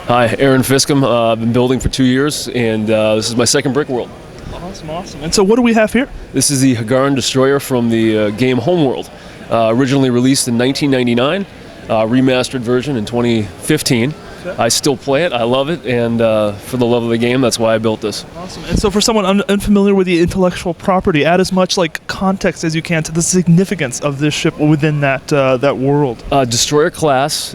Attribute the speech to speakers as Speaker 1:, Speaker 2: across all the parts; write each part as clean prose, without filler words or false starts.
Speaker 1: Hi, Aaron Fiskum. I've been building for 2 years, and this is my second Brickworld.
Speaker 2: Awesome, awesome. And so what do we have here?
Speaker 1: This is the Hiigaran Destroyer from the game Homeworld. Originally released in 1999, remastered version in 2015. Okay. I still play it, I love it, and for the love of the game, that's why I built this.
Speaker 2: Awesome. And so for someone unfamiliar with the intellectual property, add as much context as you can to the significance of this ship within that world.
Speaker 1: Destroyer class,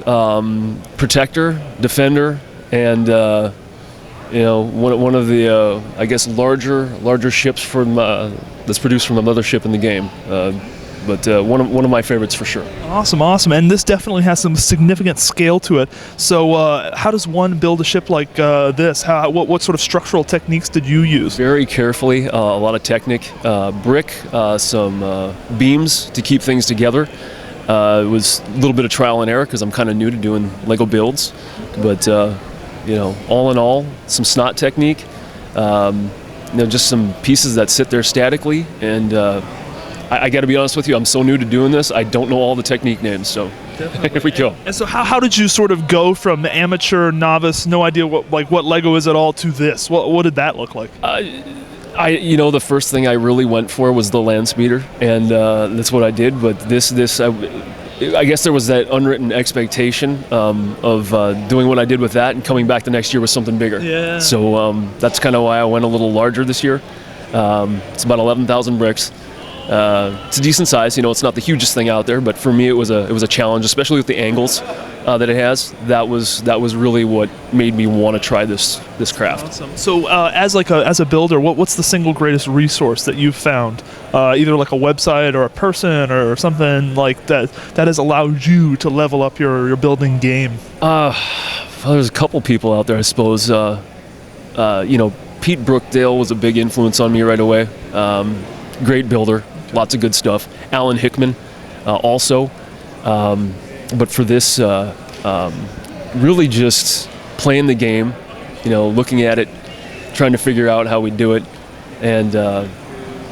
Speaker 1: protector, defender, and one of the I guess larger ships from that's produced from another ship in the game. But one of my favorites for sure.
Speaker 2: Awesome, awesome. And this definitely has some significant scale to it. So how does one build a ship like this? What sort of structural techniques did you use?
Speaker 1: Very carefully, a lot of technique, brick, some beams to keep things together. It was a little bit of trial and error because I'm kind of new to doing LEGO builds. But all in all, some snot technique, just some pieces that sit there statically, and I got to be honest with you, I'm so new to doing this, I don't know all the technique names, so here we go.
Speaker 2: And so how did you sort of go from the amateur, novice, no idea what LEGO is at all, to this? What did that look like?
Speaker 1: The first thing I really went for was the land speeder, and that's what I did, but I guess there was that unwritten expectation of doing what I did with that and coming back the next year with something bigger.
Speaker 2: Yeah.
Speaker 1: So that's kind of why I went a little larger this year. It's about 11,000 bricks. It's a decent size, it's not the hugest thing out there, but for me it was a challenge, especially with the angles that it has. That was really what made me want to try this craft.
Speaker 2: Awesome. So as a builder, what's the single greatest resource that you've found, either like a website or a person or something like that has allowed you to level up your building game?
Speaker 1: There's a couple people out there, I suppose. Pete Brookdale was a big influence on me right away. Great builder. Lots of good stuff. Alan Hickman also. But for this, really just playing the game, looking at it, trying to figure out how we do it, and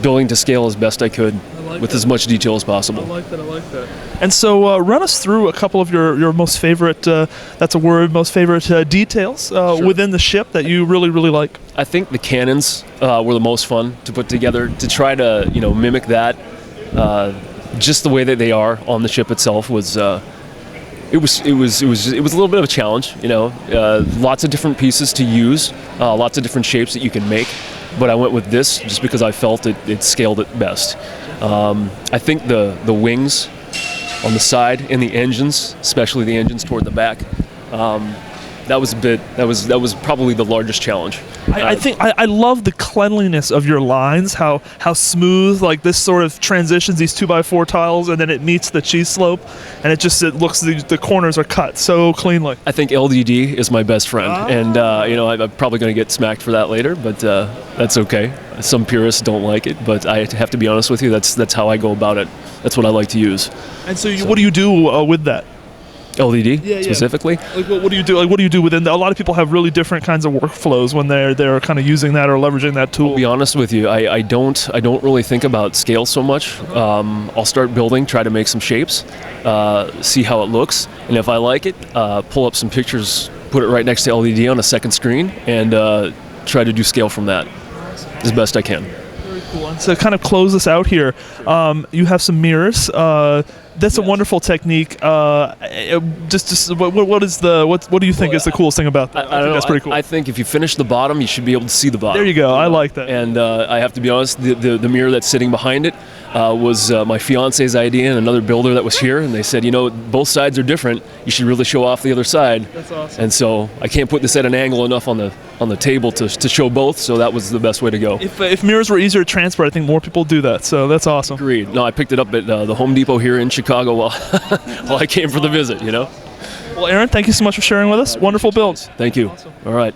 Speaker 1: building to scale as best I could with as much detail as possible.
Speaker 2: I like that. And so run us through a couple of your most favorite, most favorite details
Speaker 1: Sure.
Speaker 2: within the ship that you really, really like.
Speaker 1: I think the cannons were the most fun to put together, to try to mimic that. Just the way that they are on the ship itself was it was a little bit of a challenge. Lots of different pieces to use, lots of different shapes that you can make. But I went with this just because I felt it scaled it best. I think the wings on the side and the engines, especially the engines toward the back, that was probably the largest challenge.
Speaker 2: I think I love the cleanliness of your lines, how smooth this sort of transitions, these 2x4 tiles, and then it meets the cheese slope, and it looks the corners are cut so cleanly.
Speaker 1: I think LDD is my best friend, and I'm probably going to get smacked for that later, but that's okay. Some purists don't like it, but I have to be honest with you, that's how I go about it. That's what I like to use.
Speaker 2: And so what do you do with that?
Speaker 1: LDD specifically?
Speaker 2: What do you do? What do you do within that? A lot of people have really different kinds of workflows when they're kind of using that or leveraging that tool.
Speaker 1: I'll be honest with you, I don't really think about scale so much. I'll start building, try to make some shapes, see how it looks, and if I like it, pull up some pictures, put it right next to LDD on a second screen, and try to do scale from that as best I can.
Speaker 2: Very cool. And to kind of close this out here, you have some mirrors. That's a wonderful technique. What do you think is the coolest thing about that?
Speaker 1: I don't know.
Speaker 2: That's pretty cool.
Speaker 1: I think if you finish the bottom, you should be able to see the bottom.
Speaker 2: There you go. I like that.
Speaker 1: And I have to be honest, the mirror that's sitting behind it was my fiance's idea and another builder that was here, and they said, both sides are different. You should really show off the other side.
Speaker 2: That's awesome.
Speaker 1: And so I can't put this at an angle enough on the table to show both. So that was the best way to go.
Speaker 2: If mirrors were easier to transport, I think more people do that. So that's awesome.
Speaker 1: Agreed. No, I picked it up at the Home Depot here in Chicago while I came for the visit.
Speaker 2: Well, Aaron, thank you so much for sharing with us. Wonderful builds.
Speaker 1: Thank you.
Speaker 2: Awesome.
Speaker 1: All right.